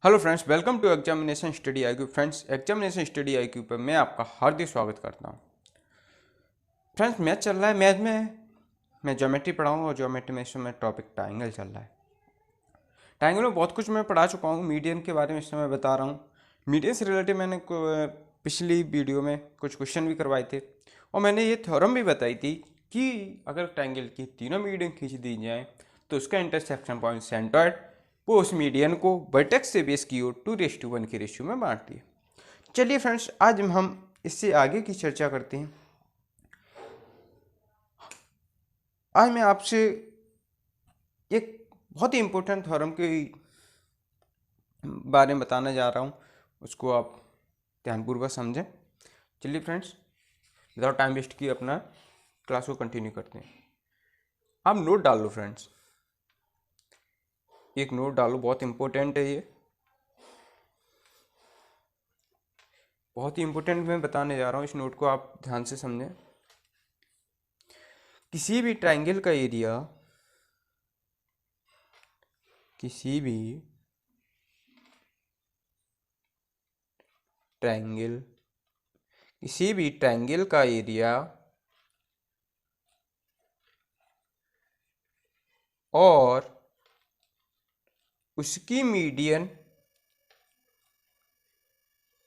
Hello friends, welcome to examination study IQ. Friends, examination study IQ पर मैं आपका हार्दिक स्वागत करता हूं। फ्रेंड्स, मैथ चल रहा है। मैथ में मैं ज्योमेट्री पढ़ाऊँ और ज्योमेट्री में इस समय टॉपिक ट्राइंगल चल रहा है। ट्राइंगल में बहुत कुछ मैं पढ़ा चुका हूँ। मीडियन के बारे में इस समय बता रहा हूँ। मीडियन से रिलेटेड मैंने पिछली वीडियो में कुछ क्वेश्चन भी करवाए थे और मैंने ये थ्योरम भी बताई थी कि अगर ट्राइंगल की तीनों मीडियन खींच दी जाए तो उसका इंटरसेक्शन पॉइंट सेंट्रॉइड वो उस मीडियन को वर्टेक्स से बेस की ओर 2:1 के रेशियो में बांटती है। चलिए फ्रेंड्स, आज हम इससे आगे की चर्चा करते हैं। आज मैं आपसे एक बहुत ही इम्पोर्टेंट थ्योरम के बारे में बताने जा रहा हूँ, उसको आप ध्यानपूर्वक समझें। चलिए फ्रेंड्स, विदाउट टाइम वेस्ट किए अपना क्लास को कंटिन्यू करते हैं। आप नोट डाल लो फ्रेंड्स, एक नोट डालो, बहुत इंपॉर्टेंट है ये, बहुत ही इंपॉर्टेंट मैं बताने जा रहा हूँ। इस नोट को आप ध्यान से समझें। किसी भी ट्राइंगल का एरिया, किसी भी ट्राइंगल किसी भी ट्राइंगल का एरिया और उसकी मीडियन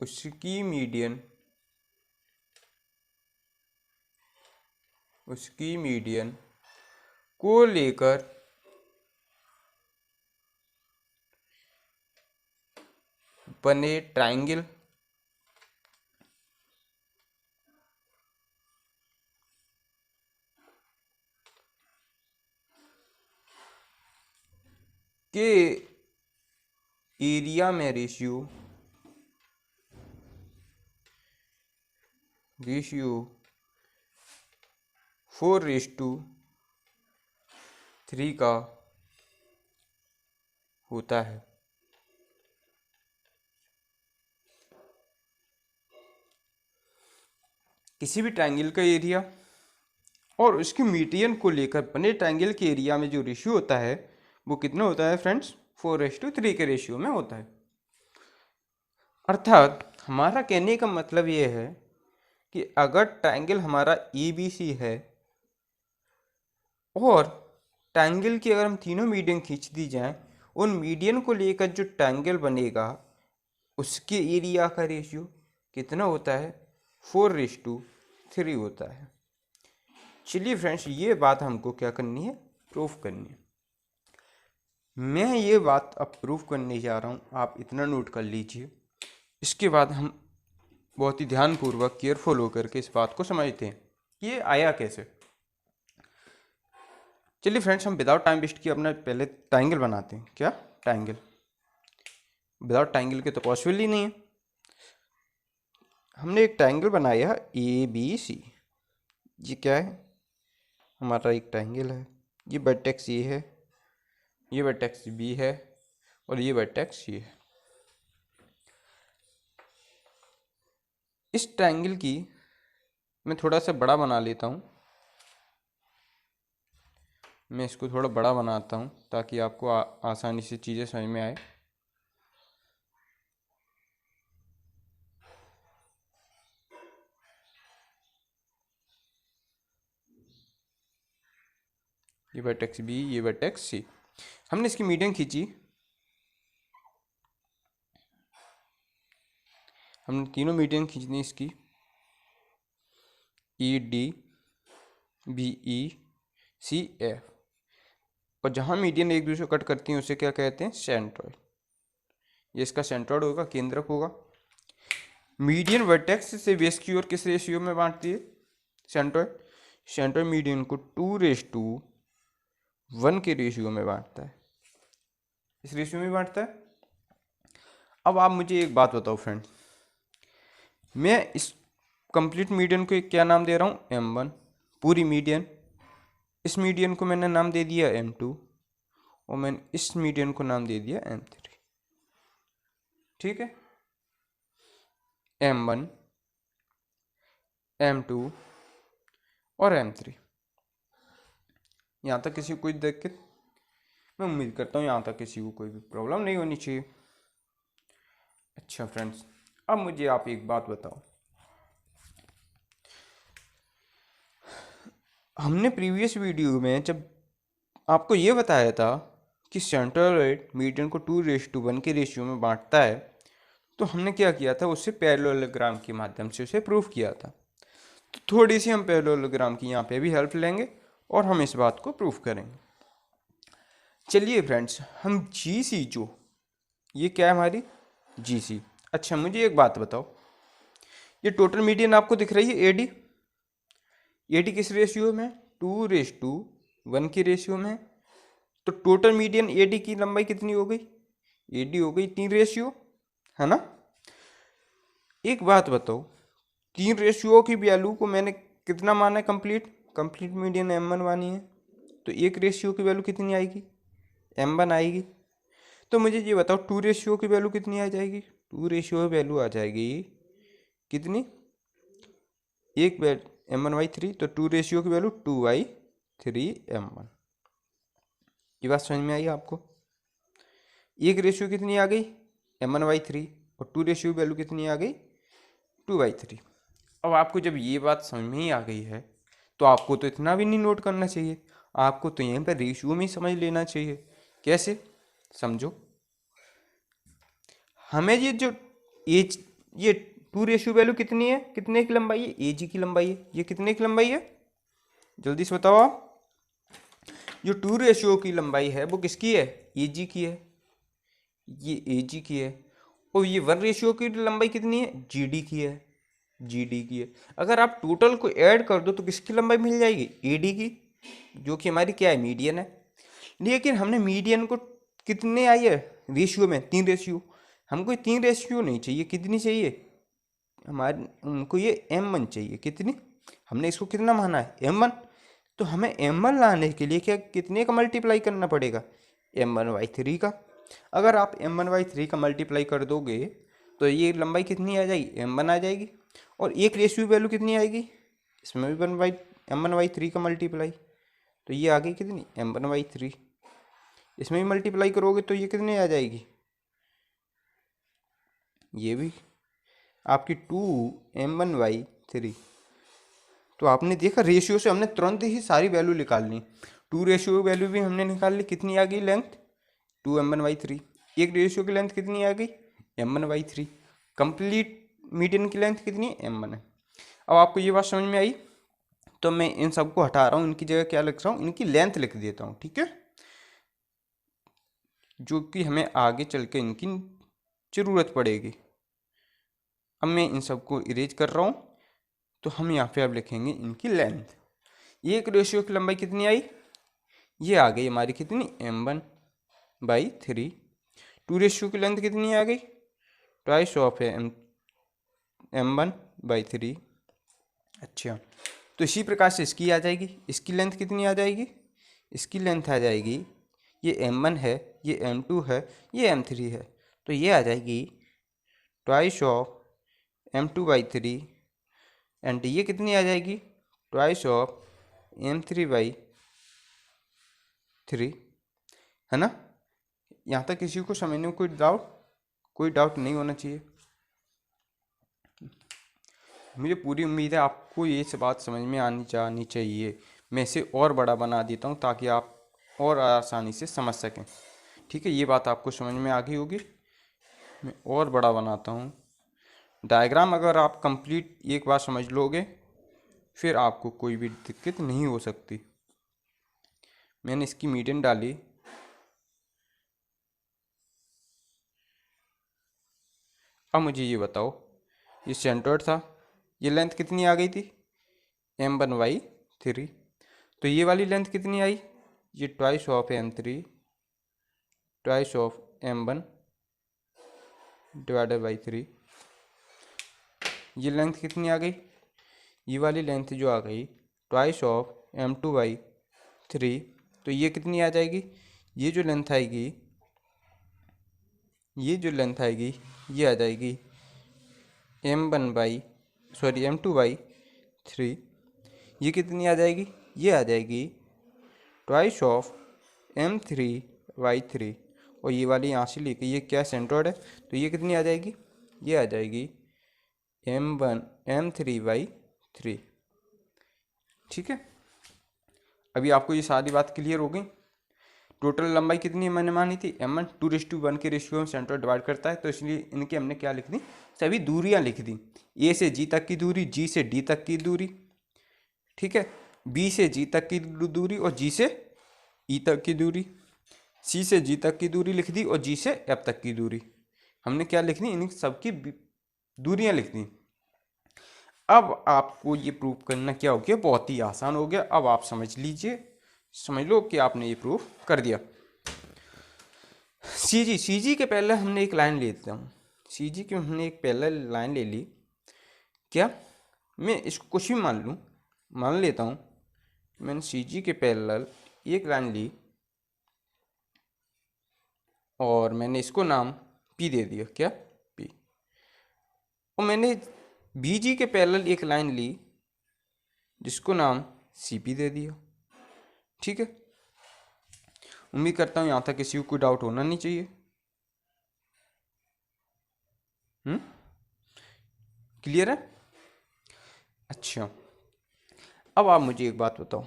उसकी मीडियन उसकी मीडियन को लेकर बने ट्राइंगल के एरिया में रेशियो 4:3 का होता है। किसी भी ट्राइंगल का एरिया और उसकी मीडियन को लेकर बने ट्राइंगल के एरिया में जो रेशियो होता है वो कितना होता है फ्रेंड्स? 4:3 के रेशियो में होता है। अर्थात हमारा कहने का मतलब ये है कि अगर ट्राइंगल हमारा ए बी सी है और ट्राइंगल की अगर हम तीनों मीडियन खींच दी जाएं, उन मीडियन को लेकर जो ट्राइंगल बनेगा उसके एरिया का रेशियो कितना होता है? 4:3 होता है। चलिए फ्रेंड्स, ये बात हमको क्या करनी है? प्रूफ करनी है। मैं ये बात अब प्रूफ करने जा रहा हूँ, आप इतना नोट कर लीजिए। इसके बाद हम बहुत ही ध्यानपूर्वक केयरफुल होकर के इस बात को समझते हैं कि ये आया कैसे। चलिए फ्रेंड्स, हम विदाउट टाइम वेस्ट किए अपना पहले ट्राइंगल बनाते हैं। क्या ट्राइंगल? विदाउट ट्राइंगल के तो पॉसिबल ही नहीं है। हमने एक ट्राइंगल बनाया ए बी सी। ये क्या है? हमारा एक ट्राइंगल है। ये वर्टेक्स ए है, ये वर्टेक्स बी है और ये वर्टेक्स सी है। इस ट्राइंगल की मैं थोड़ा सा बड़ा बना लेता हूँ। मैं इसको थोड़ा बड़ा बनाता हूँ ताकि आपको आसानी से चीज़ें समझ में आए। ये वर्टेक्स बी, ये वर्टेक्स सी। हमने इसकी मीडियन खींची। हमने तीनों मीडियन खींचनी इसकी, E D B E C F. और जहाँ मीडियन एक दूसरे को कट करती हैं उसे क्या कहते हैं? सेंट्रॉइड। ये इसका सेंट्रॉइड होगा, केंद्रक होगा। मीडियन वर्टेक्स से बेस की ओर किस रेशियो में बांटती है? सेंट्रॉइड। सेंट्रॉइड मीडियन को 2:1 के रेशियो में बांटता है। इस रेशियो में बांटता है। अब आप मुझे एक बात बताओ फ्रेंड, मैं इस कंप्लीट मीडियन को एक क्या नाम दे रहा हूँ? M1 पूरी मीडियन। इस मीडियन को मैंने नाम दे दिया M2 और मैंने इस मीडियन को नाम दे दिया M3। ठीक है? M1, M2 और M3। यहाँ तक किसी को कोई दिक्कत? मैं उम्मीद करता हूँ यहाँ तक किसी को कोई भी प्रॉब्लम नहीं होनी चाहिए। अच्छा फ्रेंड्स, अब मुझे आप एक बात बताओ, हमने प्रीवियस वीडियो में जब आपको ये बताया था कि सेंट्रोइड मीडियन को 2:1 के रेशियो में बांटता है, तो हमने क्या किया था, उससे पैरेललोग्राम के माध्यम से उसे प्रूफ किया था। तो थोड़ी सी हम पैरेललोग्राम की यहाँ पे भी हेल्प लेंगे और हम इस बात को प्रूफ करेंगे। चलिए फ्रेंड्स, हम जी सी, जो ये क्या है हमारी जी सी। अच्छा मुझे एक बात बताओ, ये टोटल मीडियन आपको दिख रही है एडी, एडी किस रेशियो में, 2:1 की रेशियो में। तो टोटल मीडियन एडी की लंबाई कितनी हो गई, एडी हो गई 3 रेशियो, है ना। एक बात बताओ, 3 रेशियो की वैल्यू को मैंने कितना माना है, कंप्लीट मीडियन m1 मानी है, तो 1 रेशियो की वैल्यू कितनी आएगी, m1 आएगी। तो मुझे ये बताओ 2 रेशियो की वैल्यू कितनी आ जाएगी, 2 रेशियो की वैल्यू आ जाएगी कितनी, एक m1/3, तो 2 रेशियो की वैल्यू 2/3 m1। ये बात समझ में आई आपको। एक रेशियो कितनी आ गई, m1/3, और 2 रेशियो की वैल्यू कितनी आ गई, 2/3। अब आपको जब ये बात समझ में ही आ गई है, तो आपको तो इतना भी नहीं नोट करना चाहिए, आपको तो यहीं पर रेशियो में ही समझ लेना चाहिए। कैसे, समझो। हमें ये जो एज, ये 2 रेशियो वैल्यू कितनी है, कितने की लंबाई है, एजी की लंबाई है, ये कितने की लंबाई है, जल्दी से बताओ आप। जो 2 रेशियो की लंबाई है वो किसकी है, एजी की है, ये एजी की है। और ये 1 रेशियो की लंबाई कितनी है, जीडी की है, जीडी की है। अगर आप टोटल को ऐड कर दो तो किसकी लंबाई मिल जाएगी, एडी की, जो कि हमारी क्या है, मीडियन है। लेकिन हमने मीडियन को कितने आई है रेशियो में, 3 रेशियो। हमको 3 रेशियो नहीं चाहिए, कितनी चाहिए, हमारे उनको ये m1 चाहिए। कितनी, हमने इसको कितना माना है, m1। तो हमें m1 लाने के लिए क्या, कितने का मल्टीप्लाई करना पड़ेगा, m1/3 का। अगर आप m1/3 का मल्टीप्लाई कर दोगे तो ये लंबाई कितनी आ जाएगी, m1 आ जाएगी। और एक रेशियो वैल्यू कितनी आएगी, इसमें भी m1/3 का मल्टीप्लाई, तो ये आ गई कितनी, m1/3। इसमें भी मल्टीप्लाई करोगे तो ये कितनी आ जाएगी, ये भी आपकी 2m1/3। तो आपने देखा रेशियो से हमने तुरंत ही सारी वैल्यू निकाल ली। 2 रेशियो की वैल्यू भी हमने निकाल ली, कितनी आ गई लेंथ, 2m1/3। एक रेशियो की लेंथ कितनी आ गई, m1/3। कंप्लीट मीडियन की लेंथ कितनी है, m1 है। अब आपको ये बात समझ में आई, तो मैं इन सबको हटा रहा हूँ, इनकी जगह क्या लिख रहा हूँ, इनकी लेंथ लिख देता हूँ, ठीक है, जो कि हमें आगे चल के इनकी ज़रूरत पड़ेगी। अब मैं इन सबको इरेज कर रहा हूँ, तो हम यहाँ पे अब लिखेंगे इनकी लेंथ। एक रेशियो की लंबाई कितनी आई, ये आ गई हमारी कितनी, m1/3। 2 रेशियो की लेंथ कितनी आ गई, ट्वाइस ऑफ m1/3। अच्छा, तो इसी प्रकार से इसकी आ जाएगी, इसकी लेंथ कितनी आ जाएगी, इसकी लेंथ आ जाएगी, ये m1 है, ये m2 है, ये m3 है, तो ये आ जाएगी ट्वाइस ऑफ m2/3। एंड ये कितनी आ जाएगी, ट्वाइस ऑफ m3/3, है ना। यहाँ तक किसी को समझने में कोई डाउट नहीं होना चाहिए। मुझे पूरी उम्मीद है आपको ये सब बात समझ में आनी चाहिए। मैं इसे और बड़ा बना देता हूँ ताकि आप और आसानी से समझ सकें, ठीक है। ये बात आपको समझ में आ गई होगी, मैं और बड़ा बनाता हूँ। डायग्राम अगर आप कंप्लीट एक बार समझ लोगे, फिर आपको कोई भी दिक्कत नहीं हो सकती। मैंने इसकी मीडियन डाली, अब मुझे ये बताओ, ये सेंटर्ड था, ये लेंथ कितनी आ गई थी, m1/3। तो ये वाली लेंथ कितनी आई, ये twice of m3 twice of m1 divided by 3। ये लेंथ कितनी आ गई, ये वाली लेंथ जो आ गई ट्वाइस ऑफ m2/3। तो ये कितनी आ जाएगी, ये जो लेंथ आएगी, ये आ जाएगी m2/3। ये कितनी आ जाएगी, ये आ जाएगी ट्वाइस ऑफ m3/3। और ये वाली यहाँ से लेके ये क्या सेंट्रोइड है, तो ये कितनी आ जाएगी, ये आ जाएगी M3/3। ठीक है, अभी आपको ये सारी बात क्लियर हो गई। टोटल लंबाई कितनी मैंने मानी थी M1, 2:1 के रेशियो में सेंटर डिवाइड करता है, तो इसलिए इनकी हमने क्या लिख दी, सभी दूरियां लिख दी। A से G तक की दूरी, G से D तक की दूरी, ठीक है, B से G तक की दूरी और G से E तक की दूरी, C से G तक की दूरी लिख दी और G से F तक की दूरी। हमने क्या लिख दी, इन सबकी दूरियां लिख दी। अब आपको ये प्रूव करना क्या हो गया, बहुत ही आसान हो गया। अब आप समझ लीजिए, समझ लो कि आपने ये प्रूव कर दिया। CG के पहले हमने एक लाइन ले लेता हूँ। CG की हमने एक पहले लाइन ले ली, क्या मैं इसको कुछ भी मान लेता हूँ। मैंने CG के पैरेलल एक लाइन ली और मैंने इसको नाम P दे दिया, क्या P। और मैंने BG के पैरेलल एक लाइन ली जिसको नाम CP दे दिया। ठीक है, उम्मीद करता हूँ यहाँ तक किसी को कोई डाउट होना नहीं चाहिए। क्लियर है? अच्छा, अब आप मुझे एक बात बताओ,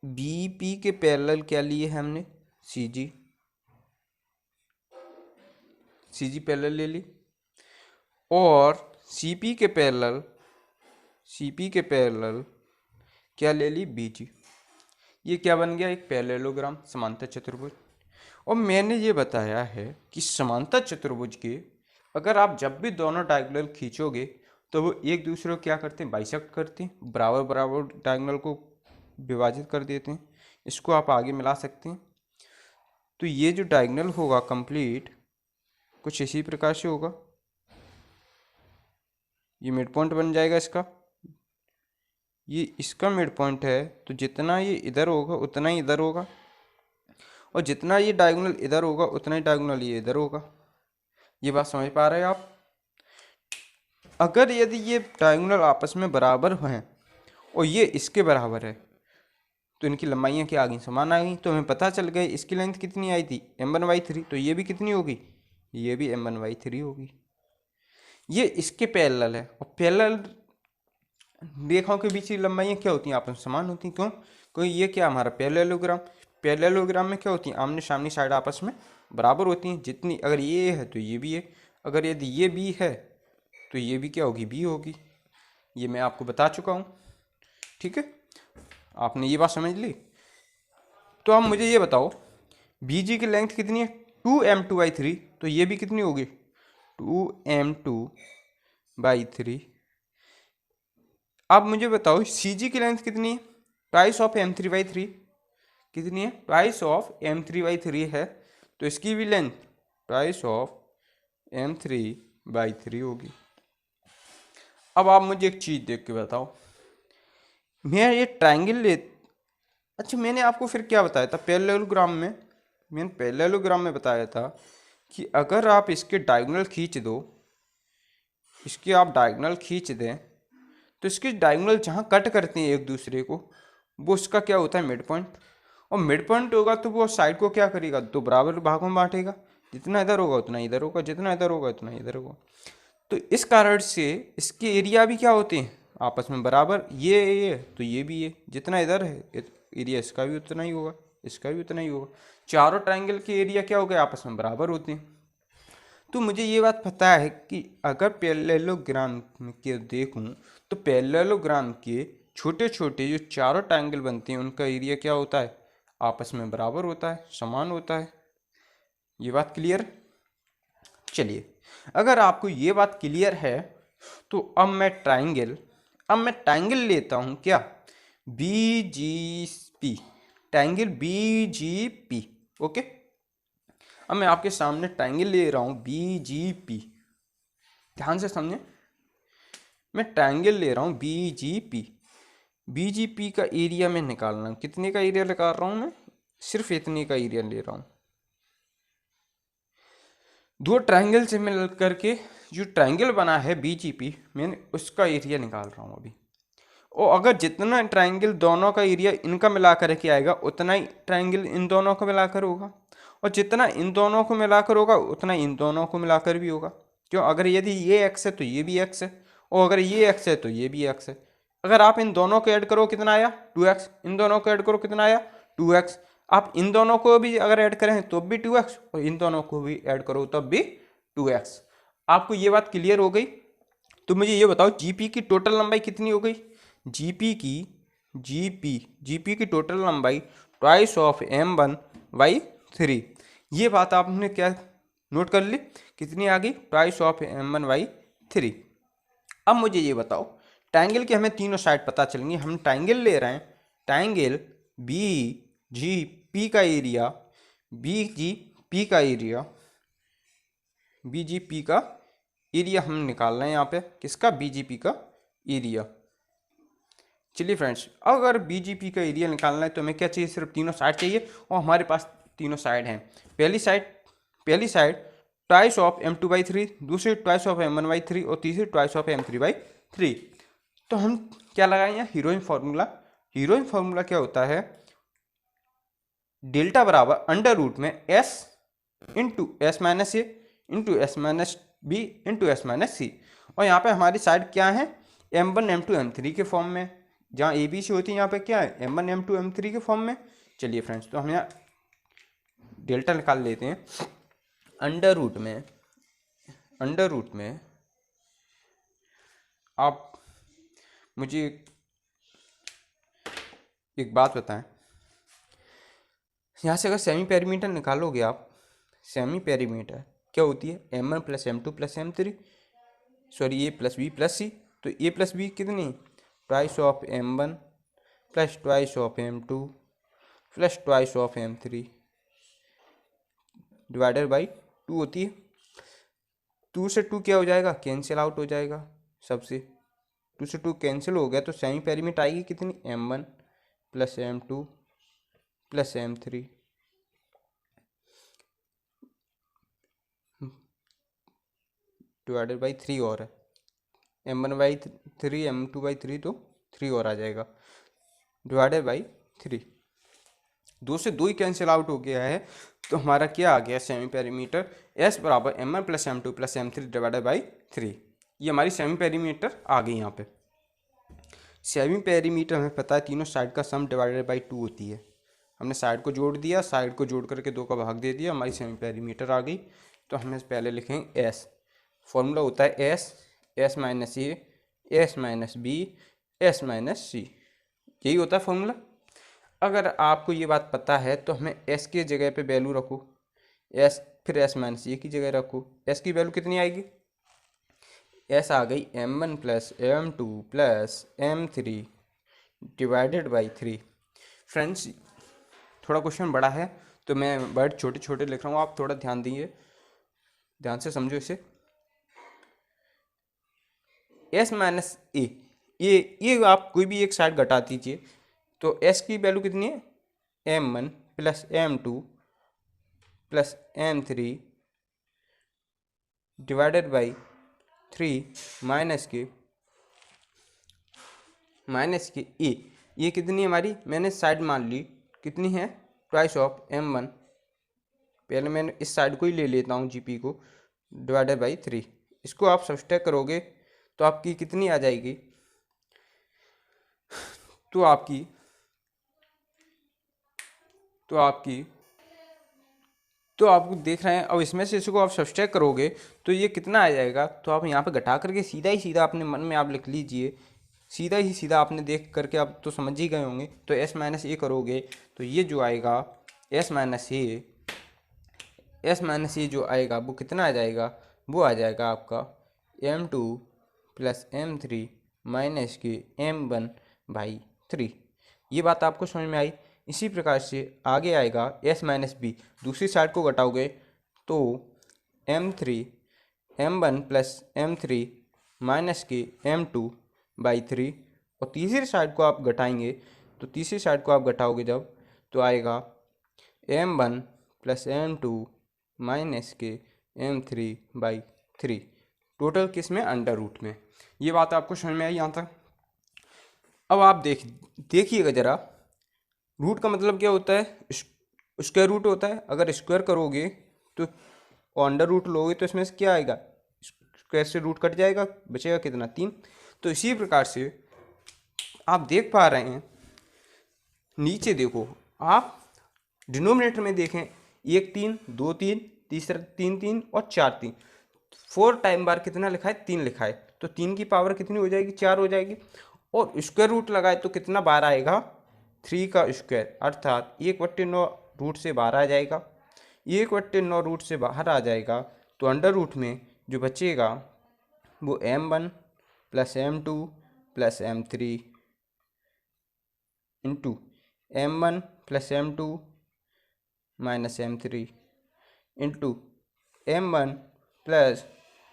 BP के पैरेलल क्या लिए है हमने, CG पैरेलल ले ली, और CP के पैरेलल क्या ले ली, BG। ये क्या बन गया, एक पैरेललोग्राम, समांतर चतुर्भुज। और मैंने ये बताया है कि समांतर चतुर्भुज के अगर आप जब भी दोनों डायगोनल खींचोगे तो वो एक दूसरे को क्या करते हैं, बाइसेक्ट करते हैं, बराबर बराबर डायगोनल को विभाजित कर देते हैं। इसको आप आगे मिला सकते हैं। तो ये जो डायगोनल होगा कंप्लीट कुछ इसी प्रकार से होगा। ये मिड पॉइंट बन जाएगा इसका, ये इसका मिड पॉइंट है, तो जितना ये इधर होगा उतना ही इधर होगा, और जितना ये डायगोनल इधर होगा उतना ही डायगोनल ये इधर होगा। ये बात समझ पा रहे हैं आप? अगर यदि ये डायगोनल आपस में बराबर हैं और ये इसके बराबर है तो इनकी लंबाइयाँ क्या आ गई, समान आ गई। तो हमें पता चल गया इसकी लेंथ कितनी आई थी, M1/3, तो ये भी कितनी होगी, ये भी M1/3 होगी। ये इसके पैरेलल है, और पैरेलल रेखाओं के बीच की लंबाइयाँ क्या होती हैं, आपस में समान होती हैं। क्यों? क्योंकि ये क्या हमारा पैरेललोग्राम में क्या होती हैं, आमने सामने साइड आपस में बराबर होती हैं। जितनी अगर ये है तो ये भी है, अगर यदि ये B है तो ये भी क्या होगी, B होगी। ये मैं आपको बता चुका हूँ। ठीक है, आपने ये बात समझ ली। तो अब मुझे ये बताओ BG की लेंथ कितनी है, 2M2/3, तो ये भी कितनी होगी, 2M2/3। अब मुझे बताओ CG की लेंथ कितनी है, ट्वाइस ऑफ M3/3, कितनी है, ट्वाइस ऑफ M3/3 है, तो इसकी भी लेंथ ट्वाइस ऑफ M3/3 होगी। अब आप मुझे एक चीज़ देख के बताओ, मैं ये ट्रायंगल अच्छा मैंने आपको फिर क्या बताया था पैरेललोग्राम में, मैंने पैरेललोग्राम में बताया था कि अगर आप इसके डायगोनल खींच दो, इसके आप डायगोनल खींच दें तो इसके डायगोनल जहाँ कट करते हैं एक दूसरे को, वो उसका क्या होता है, मिड पॉइंट। और मिड पॉइंट होगा तो वो साइड को क्या करेगा, दो बराबर भागों में बांटेगा, जितना इधर होगा उतना इधर होगा, जितना इधर होगा उतना इधर होगा। तो इस कारण से इसके एरिया भी क्या होते हैं, आपस में बराबर। ये तो ये भी है, जितना इधर है एरिया इसका भी उतना ही होगा, इसका भी उतना ही होगा। चारों ट्रायंगल के एरिया क्या हो गए, आपस में बराबर होते हैं। तो मुझे ये बात पता है कि अगर पैरेललोग्राम के देखूं तो पैरेललोग्राम के छोटे छोटे जो चारों ट्रायंगल बनते हैं उनका एरिया क्या होता है, आपस में बराबर होता है, समान होता है। ये बात क्लियर? चलिए, अगर आपको ये बात क्लियर है तो अब मैं ट्रायंगल लेता हूँ, क्या, BGP, ट्रायंगल BGP। ओके, अब मैं आपके सामने ट्रायंगल ले रहा हूँ BGP, ध्यान से समझें। मैं ट्रायंगल ले रहा हूँ BGP का एरिया मैं निकालना, कितने का एरिया निकाल रहा हूँ मैं, सिर्फ इतने का एरिया ले रहा हूँ। दो ट्रायंगल से मिल करके जो ट्रायंगल बना है BGP, मैंने उसका एरिया निकाल रहा हूँ अभी। और अगर जितना ट्रायंगल दोनों का एरिया इनका मिलाकर के आएगा उतना ही ट्रायंगल इन दोनों का मिलाकर होगा, और जितना इन दोनों को मिलाकर होगा उतना इन दोनों को मिलाकर भी होगा। क्यों? अगर यदि ये एक्स है तो ये भी एक्स है, और अगर ये एक्स है तो ये भी एक्स है। अगर आप इन दोनों को ऐड करो कितना आया? 2x। इन दोनों को ऐड करो कितना आया? 2x। आप इन दोनों को भी अगर ऐड करें तो भी 2x, और इन दोनों को भी ऐड करो तब भी 2x। आपको ये बात क्लियर हो गई? तो मुझे ये बताओ जीपी की टोटल लंबाई कितनी हो गई? जीपी की टोटल लंबाई ट्वाइस ऑफ m1/3। ये बात आपने क्या नोट कर ली? कितनी आ गई? Twice of m1/3। अब मुझे ये बताओ, ट्रायंगल के हमें तीनों साइड पता चलेंगी। हम ट्रायंगल ले रहे हैं, ट्रायंगल बीजीपी का एरिया, बीजीपी का एरिया हम निकाल रहे हैं यहाँ पे। किसका? बीजीपी का एरिया। चलिए फ्रेंड्स, अगर बीजीपी का एरिया निकालना है तो हमें क्या चाहिए? सिर्फ तीनों साइड चाहिए, और हमारे पास तीनों साइड हैं। पहली साइड ट्वाइस ऑफ m2/3, दूसरी ट्वाइस ऑफ m1/3, और तीसरी ट्वाइस ऑफ m3/3। तो हम क्या लगाएं यहाँ? Heroine formula. हीरोइन फार्मूला क्या होता है? डेल्टा बराबर अंडर रूट में s into S minus A into S minus B into S minus C. और यहाँ पे हमारी साइड क्या है? m1 m2 m3 के फॉर्म में। जहाँ ए बी सी होती है यहाँ पे क्या है? m1 m2 m3 के फॉर्म में। चलिए फ्रेंड्स, तो हम यहाँ डेल्टा निकाल लेते हैं। अंडर रूट में आप मुझे एक बात बताएं, यहाँ से अगर सेमी पेरीमीटर निकालोगे आप, सेमी पेरीमीटर क्या होती है? m1 plus m2 plus m3, sorry A plus B plus C. तो ए प्लस बी कितनी? Twice of m1 plus twice of m2 plus twice of m3 divided by 2 होती है। 2 से 2 क्या हो जाएगा? कैंसिल आउट हो जाएगा सबसे। 2 से 2 कैंसिल हो गया, तो सेमी पेरीमीटर आएगी कितनी? m1 plus m2 plus m3 divided by 3 और है, m1/3 m2/3, तो 3 और आ जाएगा डिवाइडेड बाई 3। 2 से 2 ही कैंसिल आउट हो गया है, तो हमारा क्या आ गया? सेमी पेरीमीटर s बराबर m1 plus m2 plus m3 divided by 3। ये हमारी सेमी पेरीमीटर आ गई यहाँ पे। सेमी पेरीमीटर हमें पता है तीनों साइड का सम डिवाइडेड बाई 2 होती है। हमने साइड को जोड़ दिया, साइड को जोड़ करके 2 का भाग दे दिया, हमारी सेमी पेरीमीटर आ गई। तो हमें पहले लिखेंगे s। फॉर्मूला होता है s minus A, s minus B, s minus C. यही होता है फॉर्मूला। अगर आपको ये बात पता है तो हमें s के जगह पे वैल्यू रखो, s फिर s माइनस ए की जगह रखो। s की वैल्यू कितनी आएगी? s आ गई m1 plus m2 plus m3 divided by 3। Friends, थोड़ा क्वेश्चन बड़ा है तो मैं वर्ड छोटे छोटे लिख रहा हूँ, आप थोड़ा ध्यान दीजिए, ध्यान से समझो इसे। s माइनस ए, ये आप कोई भी एक साइड घटा दीजिए, तो s की वैल्यू कितनी है? m1 plus m2 plus m3 divided by 3 minus के ए। ये कितनी है हमारी? मैंने साइड मान ली कितनी है? Twice of m1। पहले मैंने इस साइड को ही ले लेता हूँ जीपी को, डिवाइडेड बाई 3। इसको आप सब्सट्रैक्ट करोगे तो आपकी कितनी आ जाएगी? तो आपको देख रहे हैं। अब इसमें से इसको आप सब्सट्रैक्ट करोगे तो ये कितना आ जाएगा? तो आप यहाँ पे घटा करके सीधा ही सीधा अपने मन में आप लिख लीजिए, सीधा ही सीधा आपने देख करके आप तो समझ ही गए होंगे। तो s माइनस ए करोगे तो ये जो आएगा s माइनस ए जो आएगा वो कितना आ जाएगा? वो आ जाएगा आपका m2 प्लस m3 माइनस के m1/3। ये बात आपको समझ में आई? इसी प्रकार से आगे आएगा s माइनस बी। दूसरी साइड को घटाओगे तो m1 प्लस m3 माइनस के m2/3। और तीसरी साइड को आप घटाएंगे, तो तीसरी साइड को आप घटाओगे जब, तो आएगा m1 प्लस m2 माइनस के m3/3। टोटल किस में? अंडर रूट में। ये बात आपको समझ में आई यहाँ तक? अब आप देखिएगा ज़रा, रूट का मतलब क्या होता है? स्क्वायर रूट होता है, अगर स्क्वायर करोगे तो और अंडर रूट लोगे तो इसमें से क्या आएगा, स्क्वायर से रूट कट जाएगा, बचेगा कितना 3। तो इसी प्रकार से आप देख पा रहे हैं, नीचे देखो आप डिनोमिनेटर में देखें, 1 3 2 3, तीसरा 3 3 और 4 3, 4 टाइम बार कितना लिखा है 3 लिखा है, तो 3 की पावर कितनी हो जाएगी 4 हो जाएगी। और स्क्वायर रूट लगाए तो कितना बार आएगा 3 का स्क्वायर, अर्थात 1/9 रूट से बाहर आ जाएगा। 1/9 रूट से बाहर आ जाएगा तो अंडर रूट में जो बचेगा वो m1 plus m2 plus m3 into m1 plus m2 minus m3 into m1 plus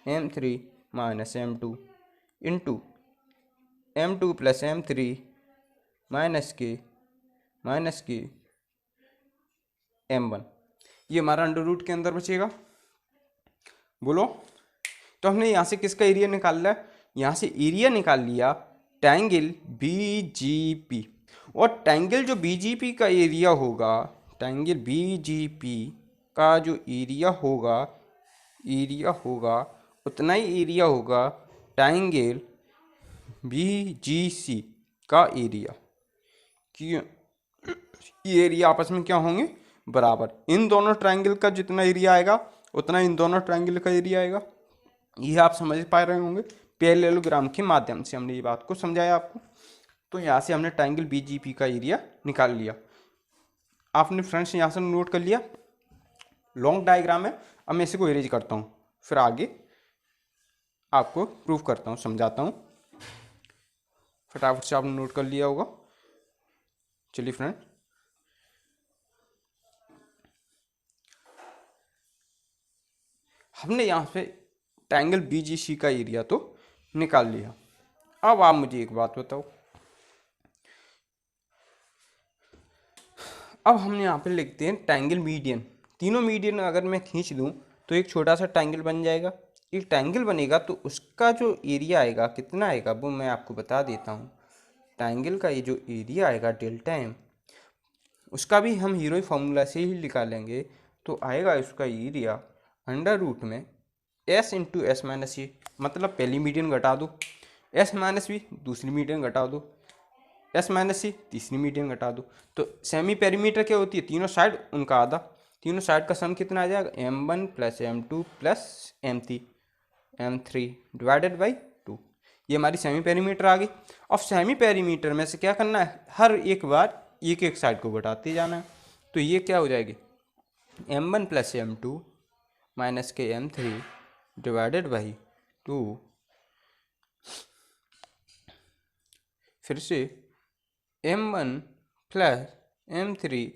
m3 minus m2 into m2 plus m3 minus के m1। ये हमारा अंडर रूट के अंदर बचेगा। बोलो, तो हमने यहाँ से किसका एरिया निकाल लिया, यहाँ से एरिया निकाल लिया ट्रायंगल BGP। और ट्रायंगल जो BGP का एरिया होगा, ट्रायंगल BGP का जो एरिया होगा उतना ही एरिया होगा ट्रायंगल BGC का एरिया। क्यों, ये एरिया आपस में क्या होंगे बराबर, इन दोनों ट्रायंगल का जितना एरिया आएगा उतना इन दोनों ट्रायंगल का एरिया आएगा। ये आप समझ पा रहे होंगे, पैरेललोग्राम के माध्यम से हमने ये बात को समझाया आपको। तो यहाँ से हमने ट्रायंगल BGP का एरिया निकाल लिया। आपने फ्रेंड्स यहाँ से नोट कर लिया, लॉन्ग डायग्राम है। अब मैं इसी को इरेज करता हूँ, फिर आगे आपको प्रूव करता हूँ, समझाता हूँ। फटाफट से आपने नोट कर लिया होगा। चलिए फ्रेंड, हमने यहाँ पे ट्रायंगल BGC का एरिया तो निकाल लिया। अब आप मुझे एक बात बताओ, अब हम यहाँ पे लिखते हैं ट्रायंगल मीडियन। तीनों मीडियन अगर मैं खींच दूँ तो एक छोटा सा ट्रायंगल बन जाएगा। एक ट्रायंगल बनेगा तो उसका जो एरिया आएगा कितना आएगा वो मैं आपको बता देता हूँ। ट्रायंगल का ये जो एरिया आएगा डेल्टा m, उसका भी हम हीरो फार्मूला से ही निकालेंगे। तो आएगा उसका एरिया अंडर रूट में s इंटू एस माइनस ए, मतलब पहली मीडियन घटा दो, s माइनस बी दूसरी मीडियन घटा दो, s माइनस सी तीसरी मीडियन घटा दो। तो सेमी पेरीमीटर क्या होती है, तीनों साइड उनका आधा, तीनों साइड का सम कितना आ जाएगा m1 plus m2 plus m3 divided by 2। ये हमारी सेमी पेरीमीटर आ गई। अब सेमी पेरीमीटर में से क्या करना है, हर एक बार एक एक साइड को घटाते जाना है। तो ये क्या हो जाएगी m1 प्लस m2 माइनस के m3 डिवाइडेड बाई 2, फिर से m1 प्लस m3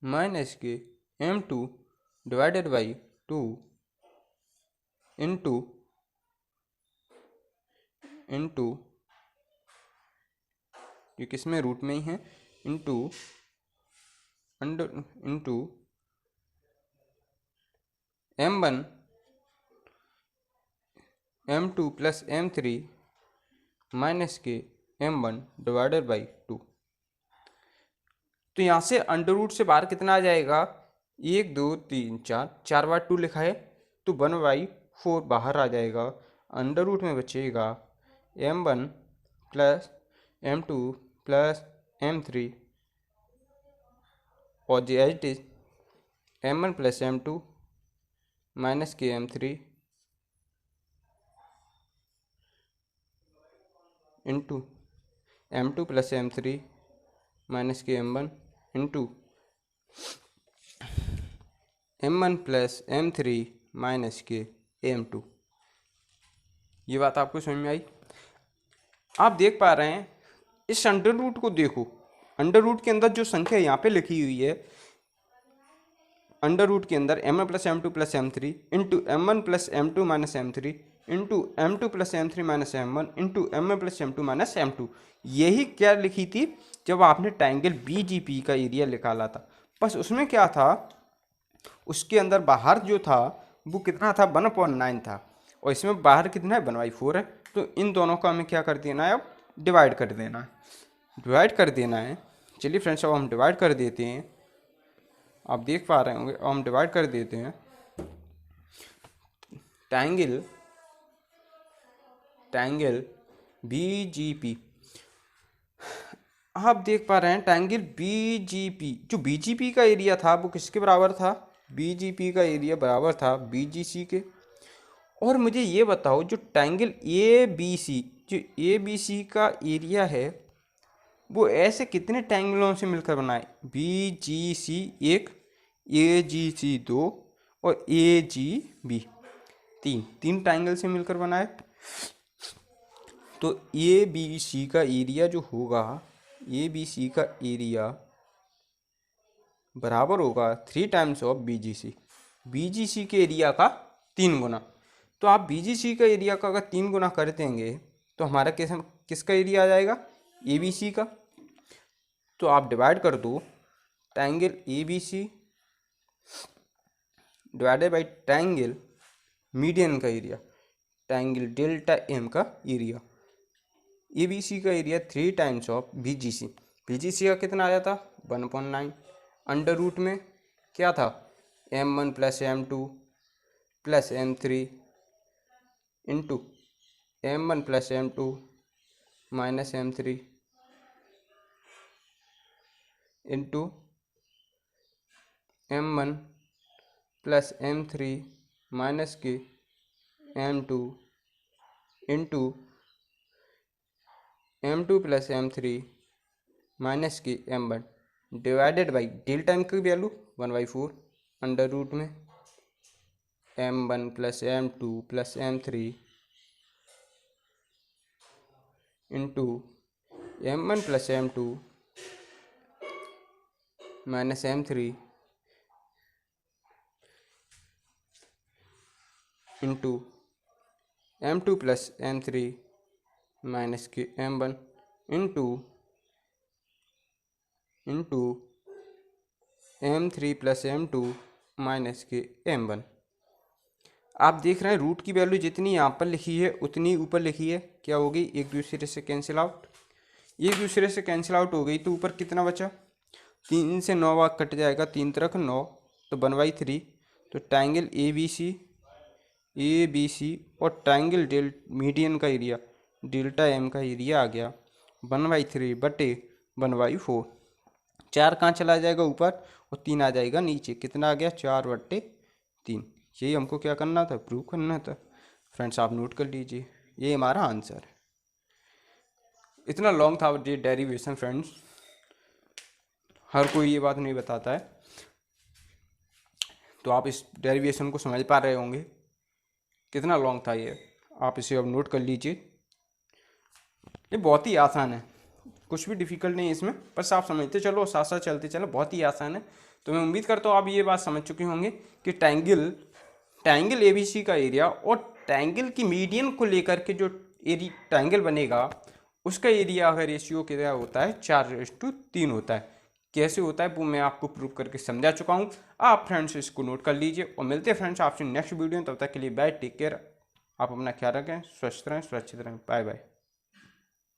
माइनस के m2 डिवाइडेड बाई 2 इंटू ये किस में रूट में ही है, into m1 m2 plus m3 minus के m1 डिवाइडेड बाई 2। तो यहाँ से अंडर रूट से बाहर कितना आ जाएगा, 1 2 3 4, 4 बार 2 लिखा है तो 1/4 बाहर आ जाएगा। अंडर रूट में बचेगा m1 plus m2 plus m3 और जी H is m1 plus m2 minus के m3 into m2 plus m3 minus के m1 into m1 plus m3 minus के m2। ये बात आपको समझ में आई। आप देख पा रहे हैं, इस अंडर रूट को देखो, अंडर रूट के अंदर जो संख्या यहाँ पे लिखी हुई है, अंडर रूट के अंदर m1 plus m2 plus m3 into m1 plus m2 minus m3 into m2 plus m3 minus m1 into m1 plus m2 minus m2, यही क्या लिखी थी जब आपने ट्रायंगल BGP का एरिया निकाला था। बस उसमें क्या था, उसके अंदर बाहर जो था वो कितना था 1/9 था, और इसमें बाहर कितना है 1/4 है। तो इन दोनों का हमें क्या कर देना है, अब डिवाइड कर देना है, चलिए फ्रेंड्स अब हम डिवाइड कर देते हैं। आप देख पा रहे होंगे, हम डिवाइड कर देते हैं। ट्रायंगल BGP, आप देख पा रहे हैं ट्रायंगल BGP, जो BGP का एरिया था वो किसके बराबर था? BGP का एरिया बराबर था BGC के। और मुझे ये बताओ जो ट्रायंगल ABC, जो ABC का एरिया है वो ऐसे कितने ट्रायंगलों से मिलकर बना है? BGC 1, AGC 2 और AGB 3 ट्रायंगल से मिलकर बना है। तो ABC का एरिया जो होगा, ABC का एरिया बराबर होगा 3 टाइम्स ऑफ BGC के एरिया का 3 गुना। तो आप BGC का एरिया का अगर 3 गुना कर देंगे तो हमारा किसका एरिया आ जाएगा? ABC का। तो आप डिवाइड कर दो triangle ABC divided by triangle median का एरिया, ट्रायंगल डेल्टा M का एरिया। ABC का एरिया 3 टाइम्स ऑफ BGC का कितना आया था? 1/9। अंडर रूट में क्या था? M1 plus M2 plus M3 into M1 plus M2 minus M3 into M1 plus M3 minus के M2 into M2 plus M3 minus के M1 divided by delta M की वैल्यू 1/4 अंडर रूट में M1 plus M2 plus M3 into M1 plus M2 minus M3 into M2 plus M3 minus के M1 into M3 plus M2 minus के M1। आप देख रहे हैं root की value जितनी यहाँ पर लिखी है उतनी ऊपर लिखी है, क्या हो गई? एक दूसरे से कैंसिल आउट हो गई। तो ऊपर कितना बचा? 3 से 9 भाग कट जाएगा, 3 तरफ 9, तो 1/3। तो ट्रायंगल ABC और ट्रायंगल मीडियन का एरिया डेल्टा M का एरिया आ गया 1/3 बटे 1/4। 4 कहाँ चला जाएगा? ऊपर, और 3 आ जाएगा नीचे। कितना आ गया? 4/3। यही हमको क्या करना था? प्रूव करना था। फ्रेंड्स आप नोट कर लीजिए, ये हमारा आंसर है। इतना लॉन्ग था ये डेरिवेशन फ्रेंड्स, हर कोई ये बात नहीं बताता है। तो आप इस डेरिवेशन को समझ पा रहे होंगे कितना लॉन्ग था ये। आप इसे अब नोट कर लीजिए, ये बहुत ही आसान है, कुछ भी डिफिकल्ट नहीं है इसमें, बस आप समझते चलो, साथ साथ चलते चलो, बहुत ही आसान है। तो मैं उम्मीद करता हूँ आप ये बात समझ चुके होंगे कि ट्रायंगल ABC का एरिया और ट्रायंगल की मीडियन को लेकर के जो ट्रायंगल बनेगा उसका एरिया अगर रेशियो क्या होता है? 4:3 होता है। कैसे होता है वो मैं आपको प्रूव करके समझा चुका हूँ। आप फ्रेंड्स इसको नोट कर लीजिए और मिलते हैं फ्रेंड्स आपसे नेक्स्ट वीडियो। तब तक के लिए बाय, टेक केयर, आप अपना ख्याल रखें, स्वस्थ रहें, सुरक्षित रहें, बाय बाय।